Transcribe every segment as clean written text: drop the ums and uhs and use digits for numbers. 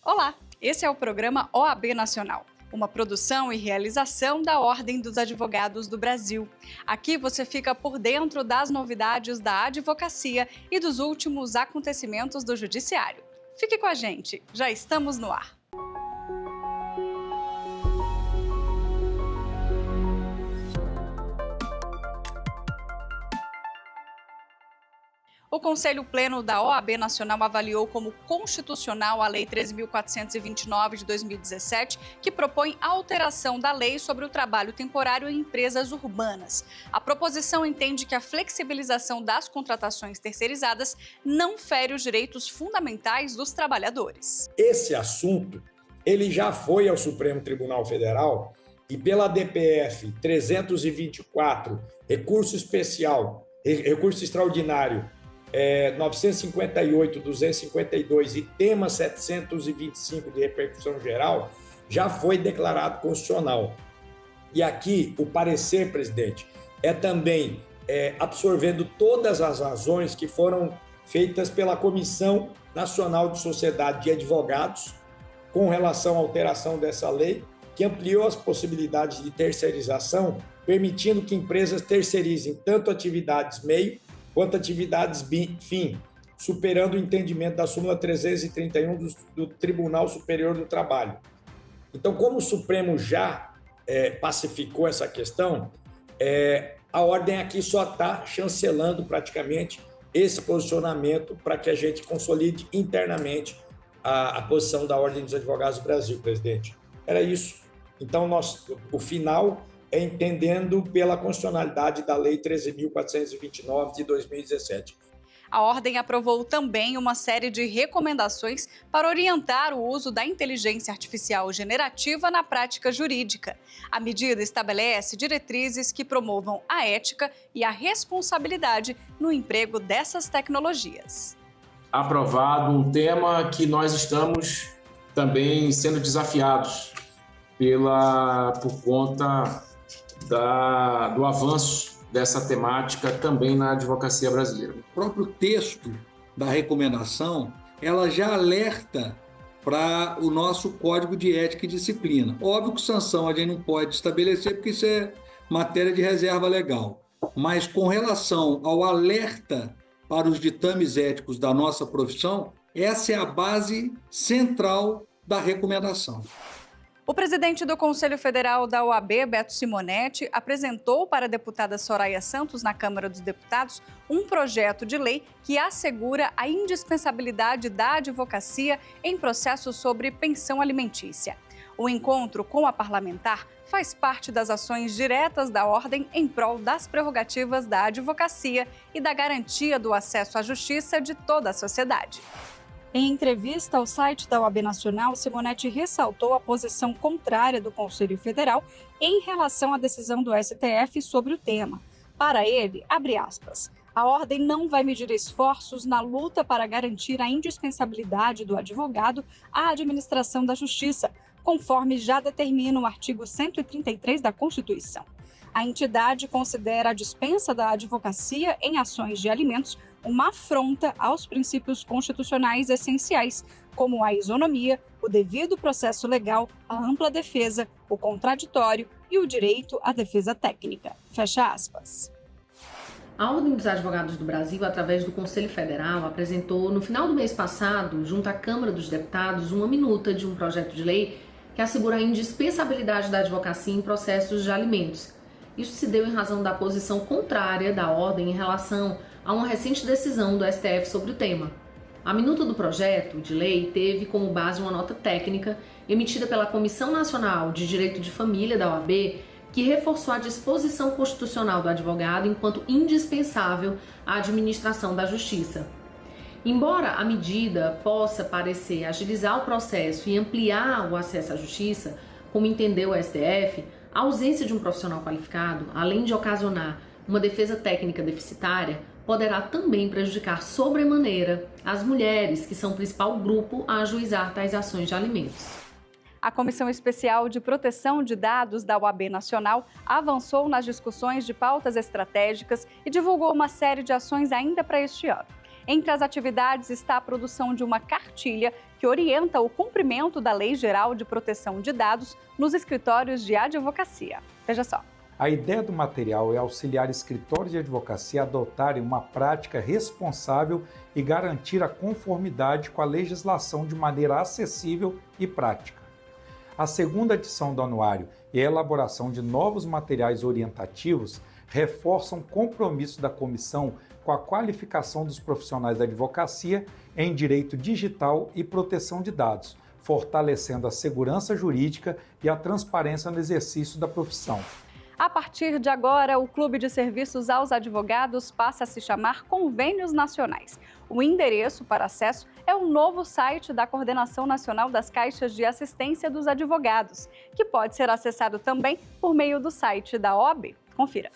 Olá, esse é o programa OAB Nacional, uma produção e realização da Ordem dos Advogados do Brasil. Aqui você fica por dentro das novidades da advocacia e dos últimos acontecimentos do Judiciário. Fique com a gente, já estamos no ar. O Conselho Pleno da OAB Nacional avaliou como constitucional a Lei 13.429 de 2017, que propõe a alteração da lei sobre o trabalho temporário em empresas urbanas. A proposição entende que a flexibilização das contratações terceirizadas não fere os direitos fundamentais dos trabalhadores. Esse assunto, ele já foi ao Supremo Tribunal Federal e pela DPF 324, recurso especial, recurso extraordinário, 958, 252 e tema 725 de repercussão geral, já foi declarado constitucional. E aqui o parecer, presidente, é também absorvendo todas as razões que foram feitas pela Comissão Nacional de Sociedade de Advogados com relação à alteração dessa lei, que ampliou as possibilidades de terceirização, permitindo que empresas terceirizem tanto atividades meio quanto atividades fim, superando o entendimento da súmula 331 do Tribunal Superior do Trabalho. Então, como o Supremo já pacificou essa questão, a ordem aqui só está chancelando praticamente esse posicionamento para que a gente consolide internamente a posição da Ordem dos Advogados do Brasil, presidente. Era isso. Então, o final é entendendo pela constitucionalidade da Lei 13.429 de 2017. A Ordem aprovou também uma série de recomendações para orientar o uso da inteligência artificial generativa na prática jurídica. A medida estabelece diretrizes que promovam a ética e a responsabilidade no emprego dessas tecnologias. Aprovado um tema que nós estamos também sendo desafiados por conta do avanço dessa temática também na advocacia brasileira. O próprio texto da recomendação, ela já alerta para o nosso Código de Ética e Disciplina. Óbvio que sanção a gente não pode estabelecer, porque isso é matéria de reserva legal. Mas com relação ao alerta para os ditames éticos da nossa profissão, essa é a base central da recomendação. O presidente do Conselho Federal da OAB, Beto Simonetti, apresentou para a deputada Soraya Santos, na Câmara dos Deputados, um projeto de lei que assegura a indispensabilidade da advocacia em processos sobre pensão alimentícia. O encontro com a parlamentar faz parte das ações diretas da Ordem em prol das prerrogativas da advocacia e da garantia do acesso à justiça de toda a sociedade. Em entrevista ao site da OAB Nacional, Simonetti ressaltou a posição contrária do Conselho Federal em relação à decisão do STF sobre o tema. Para ele, abre aspas, a Ordem não vai medir esforços na luta para garantir a indispensabilidade do advogado à administração da justiça, conforme já determina o artigo 133 da Constituição. A entidade considera a dispensa da advocacia em ações de alimentos uma afronta aos princípios constitucionais essenciais, como a isonomia, o devido processo legal, a ampla defesa, o contraditório e o direito à defesa técnica. Fecha aspas. A Ordem dos Advogados do Brasil, através do Conselho Federal, apresentou no final do mês passado, junto à Câmara dos Deputados, uma minuta de um projeto de lei que assegura a indispensabilidade da advocacia em processos de alimentos. Isso se deu em razão da posição contrária da Ordem em relação a uma recente decisão do STF sobre o tema. A minuta do projeto de lei teve como base uma nota técnica emitida pela Comissão Nacional de Direito de Família da OAB, que reforçou a disposição constitucional do advogado enquanto indispensável à administração da justiça. Embora a medida possa parecer agilizar o processo e ampliar o acesso à justiça, como entendeu o STF, a ausência de um profissional qualificado, além de ocasionar uma defesa técnica deficitária, poderá também prejudicar sobremaneira as mulheres, que são o principal grupo a ajuizar tais ações de alimentos. A Comissão Especial de Proteção de Dados da OAB Nacional avançou nas discussões de pautas estratégicas e divulgou uma série de ações ainda para este ano. Entre as atividades está a produção de uma cartilha que orienta o cumprimento da Lei Geral de Proteção de Dados nos escritórios de advocacia. Veja só. A ideia do material é auxiliar escritórios de advocacia a adotarem uma prática responsável e garantir a conformidade com a legislação de maneira acessível e prática. A segunda edição do anuário e a elaboração de novos materiais orientativos reforçam o compromisso da comissão com a qualificação dos profissionais da advocacia em direito digital e proteção de dados, fortalecendo a segurança jurídica e a transparência no exercício da profissão. A partir de agora, o Clube de Serviços aos Advogados passa a se chamar Convênios Nacionais. O endereço para acesso é o novo site da Coordenação Nacional das Caixas de Assistência dos Advogados, que pode ser acessado também por meio do site da OAB. Confira.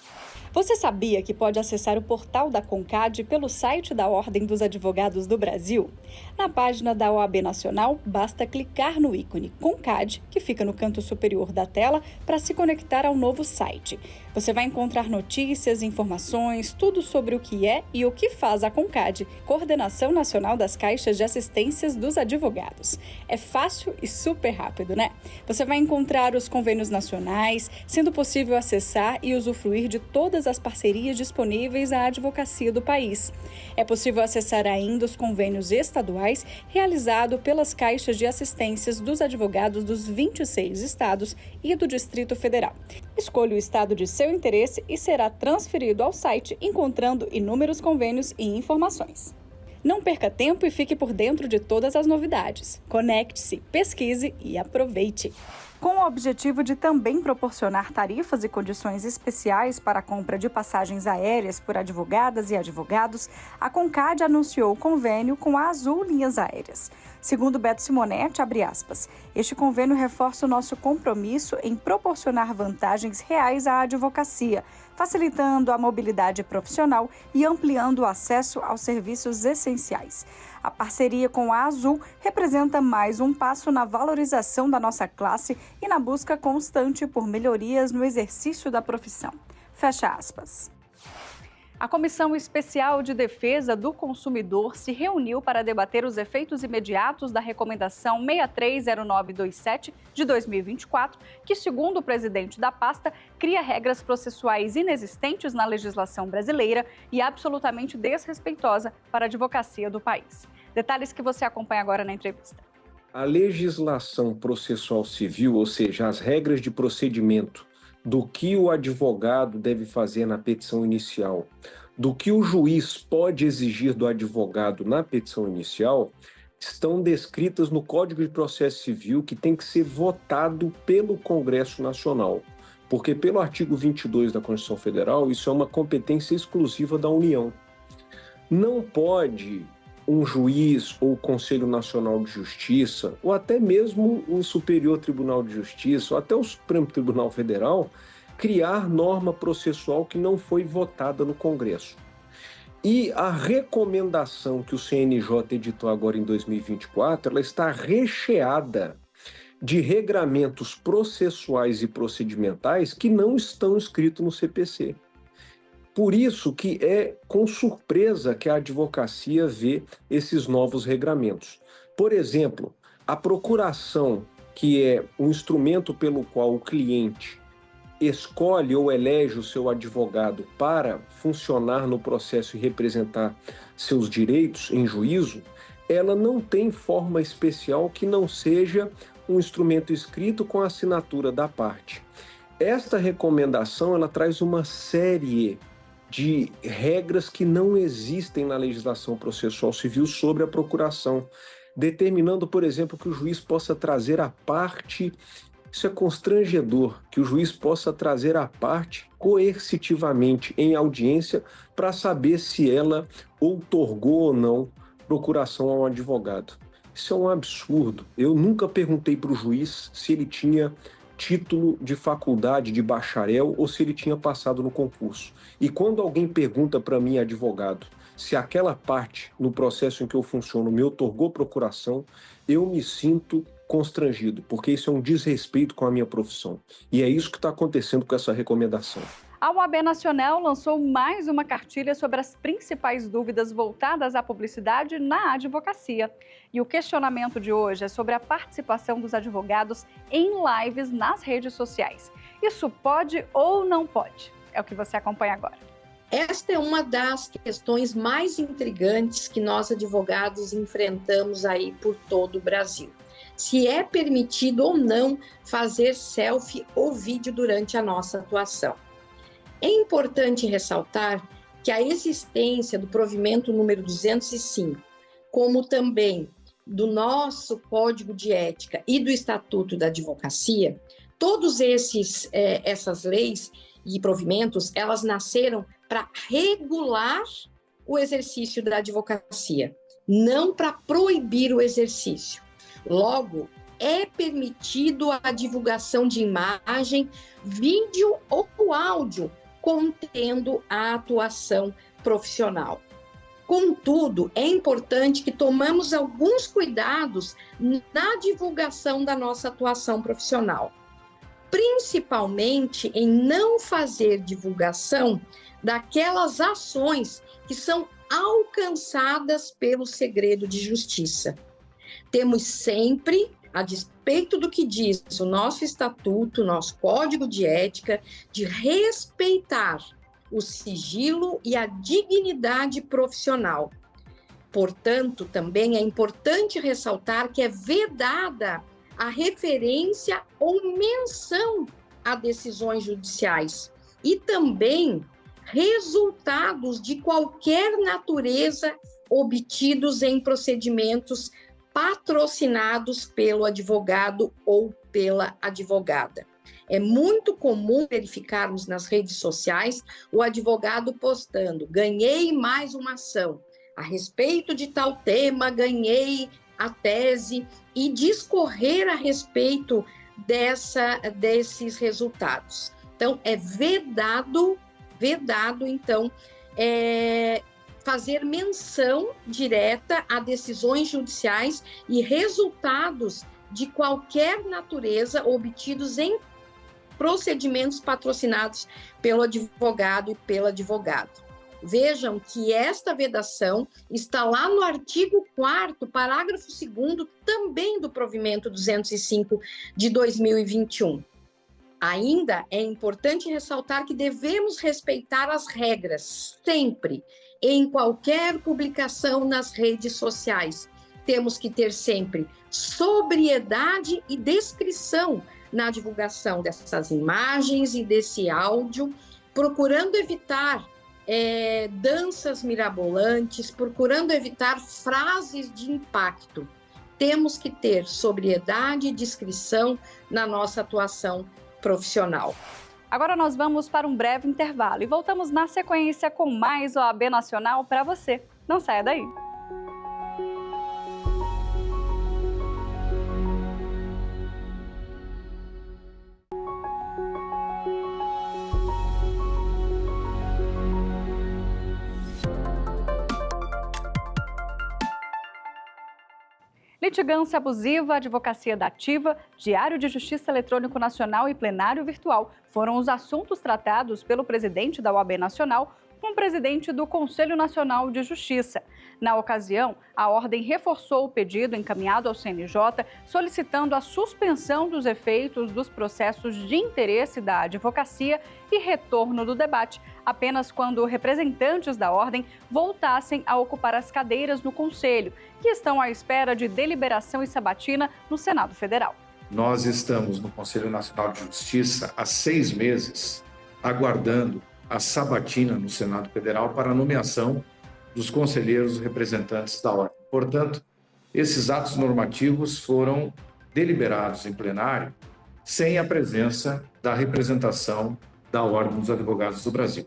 Você sabia que pode acessar o portal da CONCAD pelo site da Ordem dos Advogados do Brasil? Na página da OAB Nacional, basta clicar no ícone CONCAD, que fica no canto superior da tela, para se conectar ao novo site. Você vai encontrar notícias, informações, tudo sobre o que é e o que faz a CONCAD, Coordenação Nacional das Caixas de Assistências dos Advogados. É fácil e super rápido, né? Você vai encontrar os convênios nacionais, sendo possível acessar e usufruir de todas as parcerias disponíveis à advocacia do país. É possível acessar ainda os convênios estaduais realizados pelas caixas de assistências dos advogados dos 26 estados e do Distrito Federal. Escolha o estado de seu interesse e será transferido ao site, encontrando inúmeros convênios e informações. Não perca tempo e fique por dentro de todas as novidades. Conecte-se, pesquise e aproveite! Com o objetivo de também proporcionar tarifas e condições especiais para a compra de passagens aéreas por advogadas e advogados, a CONCAD anunciou o convênio com a Azul Linhas Aéreas. Segundo Beto Simonetti, abre aspas, este convênio reforça o nosso compromisso em proporcionar vantagens reais à advocacia, facilitando a mobilidade profissional e ampliando o acesso aos serviços essenciais. A parceria com a Azul representa mais um passo na valorização da nossa classe e na busca constante por melhorias no exercício da profissão. Fecha aspas. A Comissão Especial de Defesa do Consumidor se reuniu para debater os efeitos imediatos da Recomendação 630927 de 2024, que, segundo o presidente da pasta, cria regras processuais inexistentes na legislação brasileira e absolutamente desrespeitosa para a advocacia do país. Detalhes que você acompanha agora na entrevista. A legislação processual civil, ou seja, as regras de procedimento do que o advogado deve fazer na petição inicial, do que o juiz pode exigir do advogado na petição inicial, estão descritas no Código de Processo Civil, que tem que ser votado pelo Congresso Nacional, porque pelo artigo 22 da Constituição Federal, isso é uma competência exclusiva da União. Não pode um juiz ou o Conselho Nacional de Justiça, ou até mesmo o Superior Tribunal de Justiça, ou até o Supremo Tribunal Federal, criar norma processual que não foi votada no Congresso. E a recomendação que o CNJ editou agora em 2024, ela está recheada de regramentos processuais e procedimentais que não estão escritos no CPC. Por isso que é com surpresa que a advocacia vê esses novos regramentos. Por exemplo, a procuração, que é um instrumento pelo qual o cliente escolhe ou elege o seu advogado para funcionar no processo e representar seus direitos em juízo, ela não tem forma especial que não seja um instrumento escrito com a assinatura da parte. Esta recomendação, ela traz uma série de regras que não existem na legislação processual civil sobre a procuração, determinando, por exemplo, que o juiz possa trazer a parte, isso é constrangedor, que o juiz possa trazer a parte coercitivamente em audiência para saber se ela outorgou ou não procuração ao advogado. Isso é um absurdo. Eu nunca perguntei para o juiz se ele tinha título de faculdade de bacharel ou se ele tinha passado no concurso. E quando alguém pergunta para mim, advogado, se aquela parte no processo em que eu funciono me outorgou procuração, eu me sinto constrangido, porque isso é um desrespeito com a minha profissão. E é isso que está acontecendo com essa recomendação. A OAB Nacional lançou mais uma cartilha sobre as principais dúvidas voltadas à publicidade na advocacia. E o questionamento de hoje é sobre a participação dos advogados em lives nas redes sociais. Isso pode ou não pode? É o que você acompanha agora. Esta é uma das questões mais intrigantes que nós advogados enfrentamos aí por todo o Brasil. Se é permitido ou não fazer selfie ou vídeo durante a nossa atuação. É importante ressaltar que a existência do provimento número 205, como também do nosso Código de Ética e do Estatuto da Advocacia, todos essas leis e provimentos, elas nasceram para regular o exercício da advocacia, não para proibir o exercício. Logo, é permitido a divulgação de imagem, vídeo ou áudio contendo a atuação profissional. Contudo, é importante que tomemos alguns cuidados na divulgação da nossa atuação profissional, principalmente em não fazer divulgação daquelas ações que são alcançadas pelo segredo de justiça. Temos sempre, a despeito do que diz o nosso estatuto, nosso código de ética, de respeitar o sigilo e a dignidade profissional. Portanto, também é importante ressaltar que é vedada a referência ou menção a decisões judiciais e também resultados de qualquer natureza obtidos em procedimentos patrocinados pelo advogado ou pela advogada. É muito comum verificarmos nas redes sociais o advogado postando: ganhei mais uma ação, a respeito de tal tema, ganhei a tese, e discorrer a respeito desses resultados. Então, é vedado, então, fazer menção direta a decisões judiciais e resultados de qualquer natureza obtidos em procedimentos patrocinados pelo advogado e pela advogada. Vejam que esta vedação está lá no artigo 4º, parágrafo 2º, também do provimento 205 de 2021. Ainda é importante ressaltar que devemos respeitar as regras, sempre, em qualquer publicação nas redes sociais. Temos que ter sempre sobriedade e descrição na divulgação dessas imagens e desse áudio, procurando evitar danças mirabolantes, procurando evitar frases de impacto. Temos que ter sobriedade e discrição na nossa atuação profissional. Agora nós vamos para um breve intervalo e voltamos na sequência com mais OAB Nacional para você. Não saia daí! Litigância abusiva, advocacia dativa, Diário de Justiça Eletrônico Nacional e plenário virtual foram os assuntos tratados pelo presidente da OAB Nacional com o presidente do Conselho Nacional de Justiça. Na ocasião, a ordem reforçou o pedido encaminhado ao CNJ, solicitando a suspensão dos efeitos dos processos de interesse da advocacia e retorno do debate, apenas quando representantes da ordem voltassem a ocupar as cadeiras no Conselho, que estão à espera de deliberação e sabatina no Senado Federal. Nós estamos no Conselho Nacional de Justiça há 6 meses, aguardando a sabatina no Senado Federal para a nomeação dos conselheiros representantes da ordem. Portanto, esses atos normativos foram deliberados em plenário sem a presença da representação da Ordem dos Advogados do Brasil.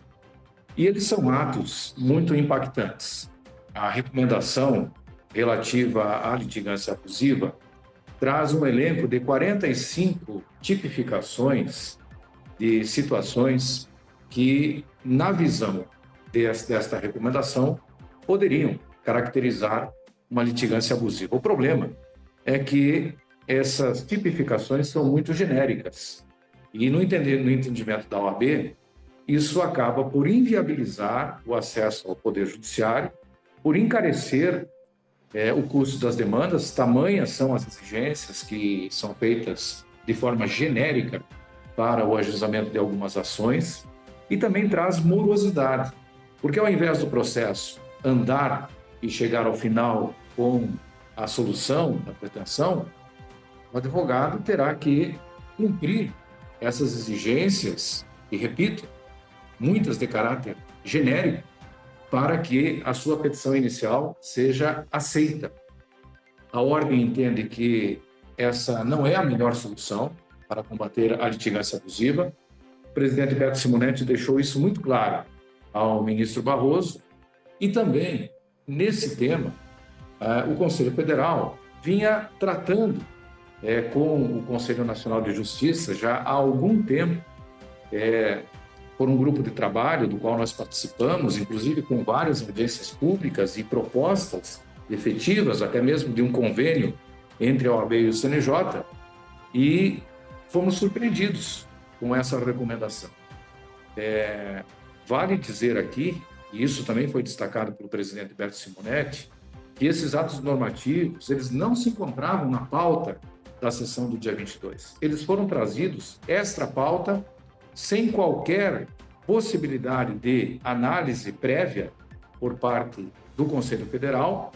E eles são atos muito impactantes. A recomendação relativa à litigância abusiva traz um elenco de 45 tipificações de situações que, na visão desta recomendação, poderiam caracterizar uma litigância abusiva. O problema é que essas tipificações são muito genéricas e, no entendimento da OAB, isso acaba por inviabilizar o acesso ao Poder Judiciário, por encarecer o custo das demandas. Tamanhas são as exigências que são feitas de forma genérica para o ajuizamento de algumas ações, e também traz morosidade, porque ao invés do processo andar e chegar ao final com a solução da pretensão, o advogado terá que cumprir essas exigências, e repito, muitas de caráter genérico, para que a sua petição inicial seja aceita. A ordem entende que essa não é a melhor solução para combater a litigância abusiva. O presidente Beto Simonetti deixou isso muito claro ao ministro Barroso, e também, nesse tema, o Conselho Federal vinha tratando com o Conselho Nacional de Justiça já há algum tempo, por um grupo de trabalho do qual nós participamos, inclusive com várias audiências públicas e propostas efetivas, até mesmo de um convênio entre a OAB e o CNJ, e fomos surpreendidos com essa recomendação. Vale dizer aqui, e isso também foi destacado pelo presidente Beto Simonetti, que esses atos normativos, eles não se encontravam na pauta da sessão do dia 22. Eles foram trazidos extra pauta, sem qualquer possibilidade de análise prévia por parte do Conselho Federal,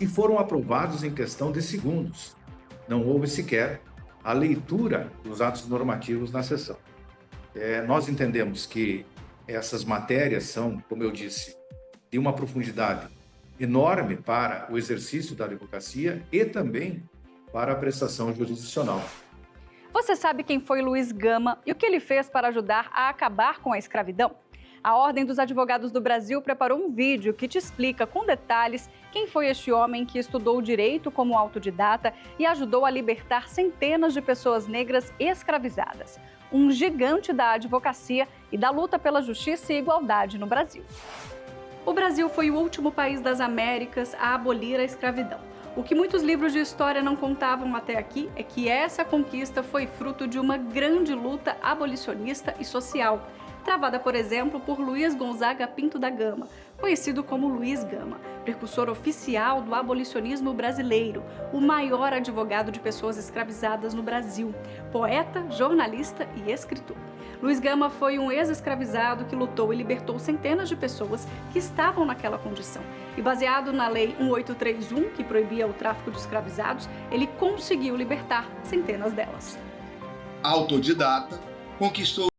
e foram aprovados em questão de segundos. Não houve sequer a leitura dos atos normativos na sessão. Nós entendemos que essas matérias são, como eu disse, de uma profundidade enorme para o exercício da advocacia e também para a prestação jurisdicional. Você sabe quem foi Luiz Gama e o que ele fez para ajudar a acabar com a escravidão? A Ordem dos Advogados do Brasil preparou um vídeo que te explica com detalhes quem foi este homem que estudou direito como autodidata e ajudou a libertar centenas de pessoas negras escravizadas. Um gigante da advocacia e da luta pela justiça e igualdade no Brasil. O Brasil foi o último país das Américas a abolir a escravidão. O que muitos livros de história não contavam até aqui é que essa conquista foi fruto de uma grande luta abolicionista e social, travada, por exemplo, por Luiz Gonzaga Pinto da Gama, conhecido como Luiz Gama, precursor oficial do abolicionismo brasileiro, o maior advogado de pessoas escravizadas no Brasil, poeta, jornalista e escritor. Luiz Gama foi um ex-escravizado que lutou e libertou centenas de pessoas que estavam naquela condição. E baseado na Lei 1831, que proibia o tráfico de escravizados, ele conseguiu libertar centenas delas. Autodidata, conquistou